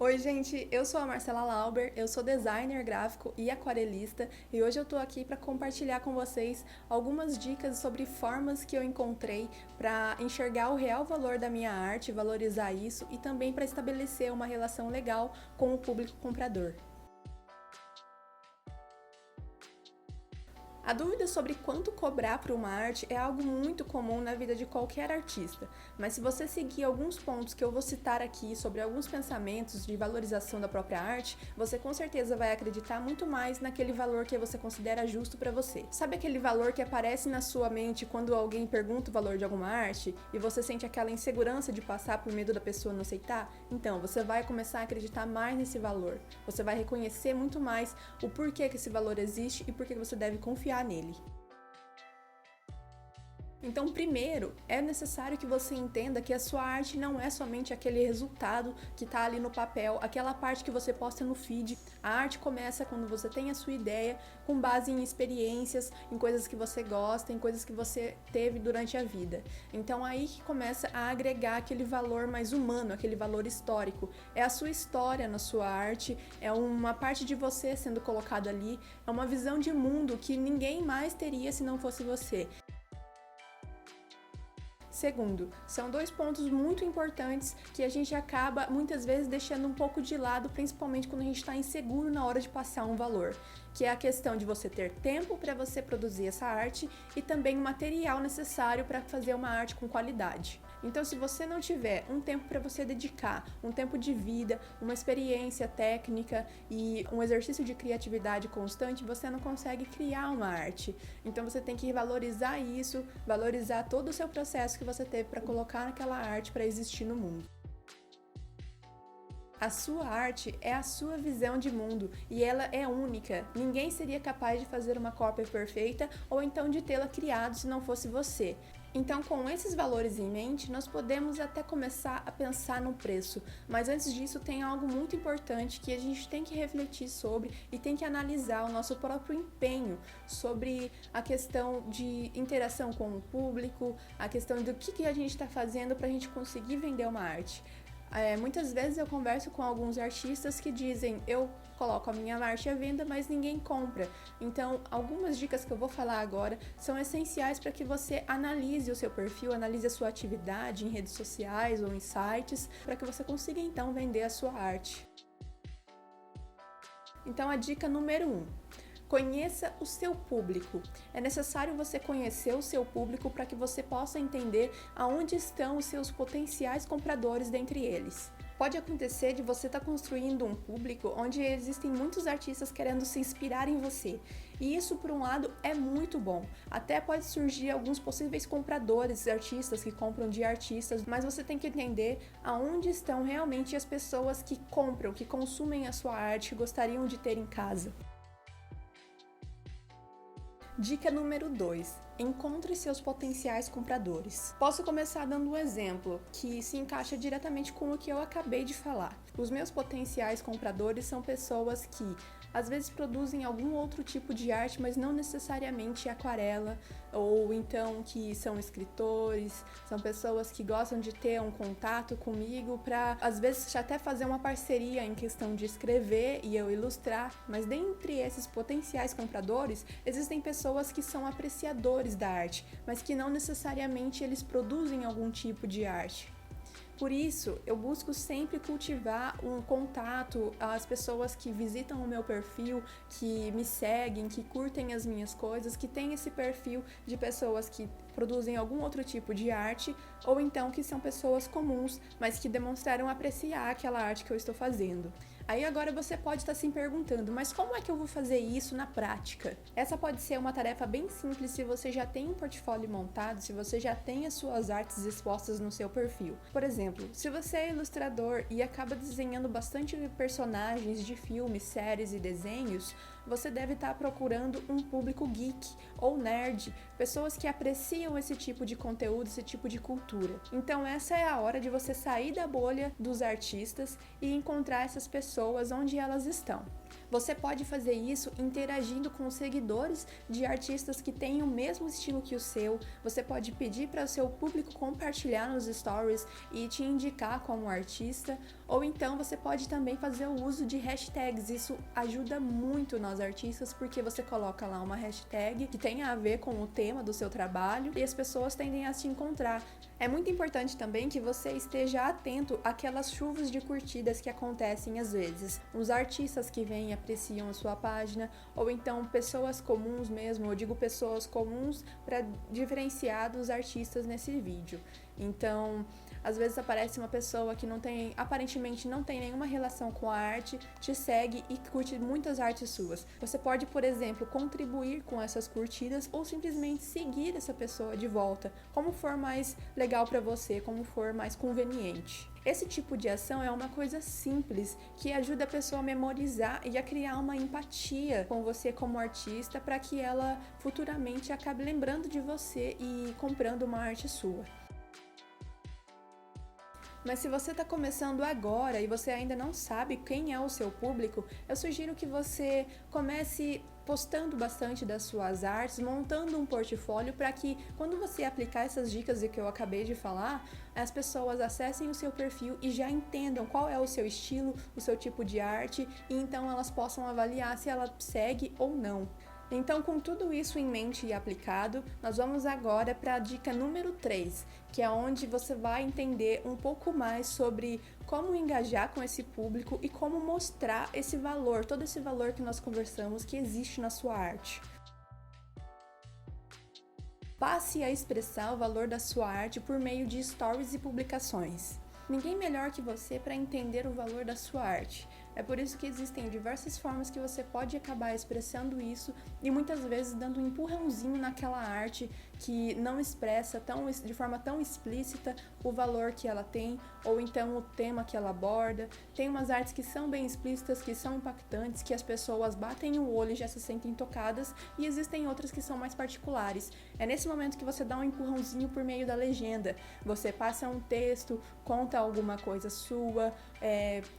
Oi, gente, eu sou a Marcela Lauber, eu sou designer gráfico e aquarelista e hoje eu tô aqui para compartilhar com vocês algumas dicas sobre formas que eu encontrei para enxergar o real valor da minha arte, valorizar isso e também para estabelecer uma relação legal com o público comprador. A dúvida sobre quanto cobrar por uma arte é algo muito comum na vida de qualquer artista, mas se você seguir alguns pontos que eu vou citar aqui sobre alguns pensamentos de valorização da própria arte, você com certeza vai acreditar muito mais naquele valor que você considera justo para você. Sabe aquele valor que aparece na sua mente quando alguém pergunta o valor de alguma arte e você sente aquela insegurança de passar por medo da pessoa não aceitar? Então, você vai começar a acreditar mais nesse valor. Você vai reconhecer muito mais o porquê que esse valor existe e por que você deve confiar nele. Então, primeiro, é necessário que você entenda que a sua arte não é somente aquele resultado que está ali no papel, aquela parte que você posta no feed. A arte começa quando você tem a sua ideia, com base em experiências, em coisas que você gosta, em coisas que você teve durante a vida. Então, aí que começa a agregar aquele valor mais humano, aquele valor histórico. É a sua história na sua arte, é uma parte de você sendo colocada ali, é uma visão de mundo que ninguém mais teria se não fosse você. Segundo, são dois pontos muito importantes que a gente acaba muitas vezes deixando um pouco de lado, principalmente quando a gente está inseguro na hora de passar um valor, que é a questão de você ter tempo para você produzir essa arte e também o material necessário para fazer uma arte com qualidade. Então, se você não tiver um tempo para você dedicar, um tempo de vida, uma experiência técnica e um exercício de criatividade constante, você não consegue criar uma arte. Então, você tem que valorizar isso, valorizar todo o seu processo que você teve para colocar naquela arte para existir no mundo. A sua arte é a sua visão de mundo e ela é única. Ninguém seria capaz de fazer uma cópia perfeita ou então de tê-la criado se não fosse você. Então, com esses valores em mente, nós podemos até começar a pensar no preço, mas antes disso tem algo muito importante que a gente tem que refletir sobre e tem que analisar o nosso próprio empenho sobre a questão de interação com o público, a questão do que a gente está fazendo para a gente conseguir vender uma arte. Muitas vezes eu converso com alguns artistas que dizem, eu coloco a minha arte à venda, mas ninguém compra. Então, algumas dicas que eu vou falar agora são essenciais para que você analise o seu perfil, analise a sua atividade em redes sociais ou em sites, para que você consiga então vender a sua arte. Então, a dica número 1. Conheça o seu público. É necessário você conhecer o seu público para que você possa entender aonde estão os seus potenciais compradores dentre eles. Pode acontecer de você estar construindo um público onde existem muitos artistas querendo se inspirar em você. E isso, por um lado, é muito bom. Até pode surgir alguns possíveis compradores, artistas que compram de artistas, mas você tem que entender aonde estão realmente as pessoas que compram, que consumem a sua arte, que gostariam de ter em casa. Dica número 2. Encontre seus potenciais compradores. Posso começar dando um exemplo que se encaixa diretamente com o que eu acabei de falar. Os meus potenciais compradores são pessoas que às vezes produzem algum outro tipo de arte, mas não necessariamente aquarela, ou então que são escritores, são pessoas que gostam de ter um contato comigo para às vezes até fazer uma parceria em questão de escrever e eu ilustrar, mas dentre esses potenciais compradores existem pessoas que são apreciadores da arte, mas que não necessariamente eles produzem algum tipo de arte. Por isso, eu busco sempre cultivar um contato às pessoas que visitam o meu perfil, que me seguem, que curtem as minhas coisas, que têm esse perfil de pessoas que produzem algum outro tipo de arte, ou então que são pessoas comuns, mas que demonstraram apreciar aquela arte que eu estou fazendo. Aí agora você pode estar se perguntando, mas como é que eu vou fazer isso na prática? Essa pode ser uma tarefa bem simples se você já tem um portfólio montado, se você já tem as suas artes expostas no seu perfil. Por exemplo, se você é ilustrador e acaba desenhando bastante personagens de filmes, séries e desenhos, você deve estar procurando um público geek ou nerd, pessoas que apreciam esse tipo de conteúdo, esse tipo de cultura. Então essa é a hora de você sair da bolha dos artistas e encontrar essas pessoas onde elas estão. Você pode fazer isso interagindo com os seguidores de artistas que têm o mesmo estilo que o seu. Você pode pedir para o seu público compartilhar nos stories e te indicar como artista, ou então você pode também fazer o uso de hashtags. Isso ajuda muito nós artistas, porque você coloca lá uma hashtag que tenha a ver com o tema do seu trabalho e as pessoas tendem a te encontrar. É muito importante também que você esteja atento àquelas chuvas de curtidas que acontecem às vezes. Os artistas que vêm e apreciam a sua página, ou então pessoas comuns mesmo, eu digo pessoas comuns para diferenciar dos artistas nesse vídeo. Então, às vezes aparece uma pessoa que aparentemente não tem nenhuma relação com a arte, te segue e curte muitas artes suas. Você pode, por exemplo, contribuir com essas curtidas ou simplesmente seguir essa pessoa de volta, como for mais legal para você, como for mais conveniente. Esse tipo de ação é uma coisa simples que ajuda a pessoa a memorizar e a criar uma empatia com você como artista para que ela futuramente acabe lembrando de você e comprando uma arte sua. Mas se você está começando agora e você ainda não sabe quem é o seu público, eu sugiro que você comece postando bastante das suas artes, montando um portfólio para que quando você aplicar essas dicas que eu acabei de falar, as pessoas acessem o seu perfil e já entendam qual é o seu estilo, o seu tipo de arte, e então elas possam avaliar se ela segue ou não. Então, com tudo isso em mente e aplicado, nós vamos agora para a dica número 3, que é onde você vai entender um pouco mais sobre como engajar com esse público e como mostrar esse valor, todo esse valor que nós conversamos que existe na sua arte. Passe a expressar o valor da sua arte por meio de stories e publicações. Ninguém melhor que você para entender o valor da sua arte. É por isso que existem diversas formas que você pode acabar expressando isso e muitas vezes dando um empurrãozinho naquela arte que não expressa de forma tão explícita o valor que ela tem ou então o tema que ela aborda. Tem umas artes que são bem explícitas, que são impactantes, que as pessoas batem o olho e já se sentem tocadas, e existem outras que são mais particulares. É nesse momento que você dá um empurrãozinho por meio da legenda. Você passa um texto, conta alguma coisa sua,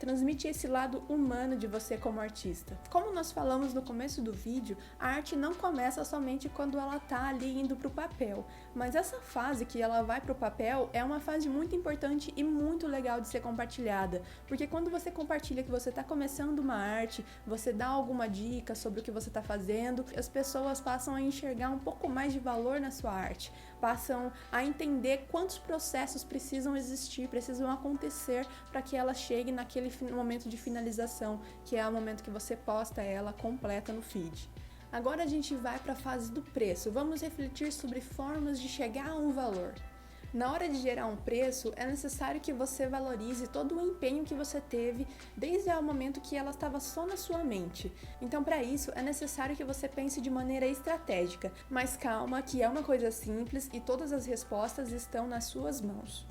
transmite esse lado humano de você como artista. Como nós falamos no começo do vídeo, a arte não começa somente quando ela tá ali indo pro papel, mas essa fase que ela vai pro papel é uma fase muito importante e muito legal de ser compartilhada, porque quando você compartilha que você tá começando uma arte, você dá alguma dica sobre o que você tá fazendo, as pessoas passam a enxergar um pouco mais de valor na sua arte, passam a entender quantos processos precisam existir, precisam acontecer para que ela chegue naquele momento de finalização, que é o momento que você posta ela completa no feed. Agora a gente vai para a fase do preço. Vamos refletir sobre formas de chegar a um valor. Na hora de gerar um preço, é necessário que você valorize todo o empenho que você teve desde o momento que ela estava só na sua mente. Então, para isso, é necessário que você pense de maneira estratégica, mas calma, que é uma coisa simples e todas as respostas estão nas suas mãos.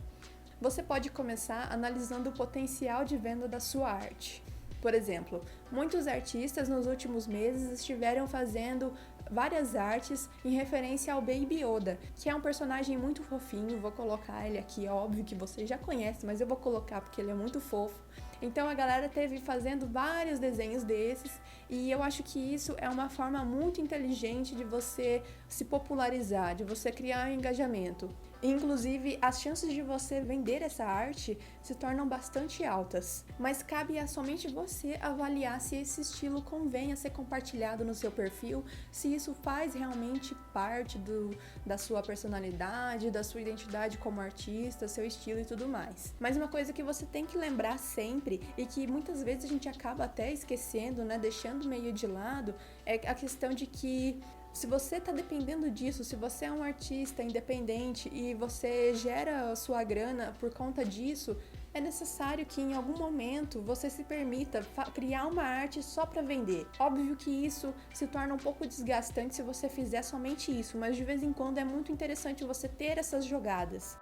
Você pode começar analisando o potencial de venda da sua arte. Por exemplo, muitos artistas nos últimos meses estiveram fazendo várias artes em referência ao Baby Yoda, que é um personagem muito fofinho. Vou colocar ele aqui, é óbvio que você já conhece, mas eu vou colocar porque ele é muito fofo. Então a galera teve fazendo vários desenhos desses, e eu acho que isso é uma forma muito inteligente de você se popularizar, de você criar um engajamento. Inclusive, as chances de você vender essa arte se tornam bastante altas, mas cabe a somente você avaliar se esse estilo convém a ser compartilhado no seu perfil, se isso faz realmente parte da sua personalidade, da sua identidade como artista, seu estilo e tudo mais. Mas uma coisa que você tem que lembrar sempre, e que muitas vezes a gente acaba até esquecendo, né, deixando meio de lado, é a questão de que se você está dependendo disso, se você é um artista independente e você gera a sua grana por conta disso, é necessário que em algum momento você se permita criar uma arte só para vender. Óbvio que isso se torna um pouco desgastante se você fizer somente isso, mas de vez em quando é muito interessante você ter essas jogadas.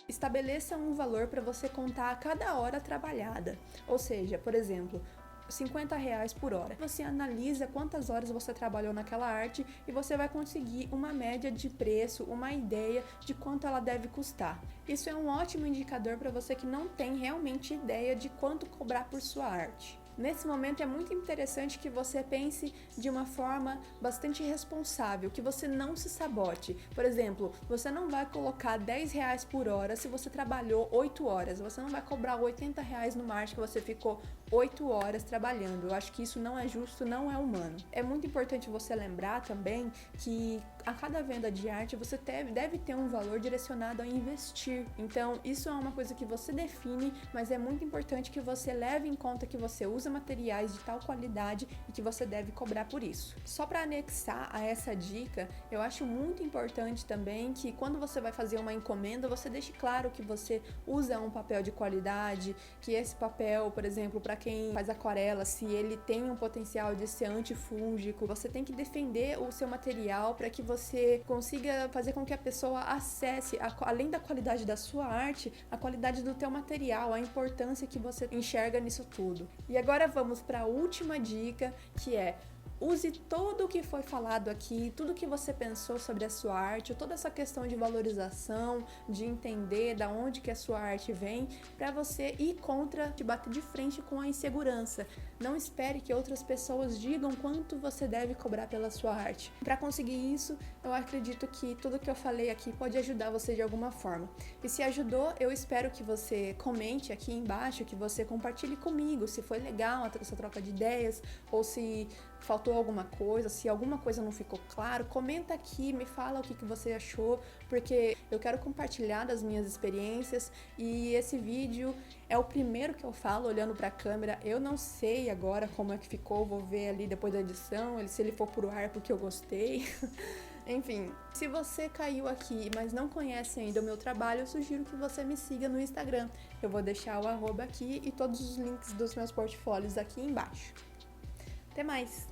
Estabeleça um valor para você contar a cada hora trabalhada, ou seja, por exemplo, R$50 por hora. Você analisa quantas horas você trabalhou naquela arte e você vai conseguir uma média de preço, uma ideia de quanto ela deve custar. Isso é um ótimo indicador para você que não tem realmente ideia de quanto cobrar por sua arte. Nesse momento é muito interessante que você pense de uma forma bastante responsável, que você não se sabote. Por exemplo, você não vai colocar R$10 por hora se você trabalhou 8 horas. Você não vai cobrar R$80 no marketing que você ficou 8 horas trabalhando. Eu acho que isso não é justo, não é humano. É muito importante você lembrar também que a cada venda de arte você deve ter um valor direcionado a investir. Então, isso é uma coisa que você define, mas é muito importante que você leve em conta que você usa materiais de tal qualidade e que você deve cobrar por isso. Só para anexar a essa dica, eu acho muito importante também que quando você vai fazer uma encomenda, você deixe claro que você usa um papel de qualidade, que esse papel, por exemplo, para quem faz aquarela, se ele tem um potencial de ser antifúngico, você tem que defender o seu material para que você consiga fazer com que a pessoa acesse, além da qualidade da sua arte, a qualidade do teu material, a importância que você enxerga nisso tudo. E agora vamos para a última dica, que é: use tudo o que foi falado aqui, tudo que você pensou sobre a sua arte, toda essa questão de valorização, de entender da onde que a sua arte vem, para você ir contra, te bater de frente com a insegurança. Não espere que outras pessoas digam quanto você deve cobrar pela sua arte. Para conseguir isso, eu acredito que tudo que eu falei aqui pode ajudar você de alguma forma. E se ajudou, eu espero que você comente aqui embaixo, que você compartilhe comigo se foi legal essa troca de ideias, ou se faltou alguma coisa, se alguma coisa não ficou claro, comenta aqui, me fala o que você achou, porque eu quero compartilhar das minhas experiências e esse vídeo é o primeiro que eu falo olhando para a câmera. Eu não sei agora como é que ficou, vou ver ali depois da edição, se ele for pro ar porque eu gostei. Enfim, se você caiu aqui, mas não conhece ainda o meu trabalho, eu sugiro que você me siga no Instagram. Eu vou deixar o @ aqui e todos os links dos meus portfólios aqui embaixo. Até mais!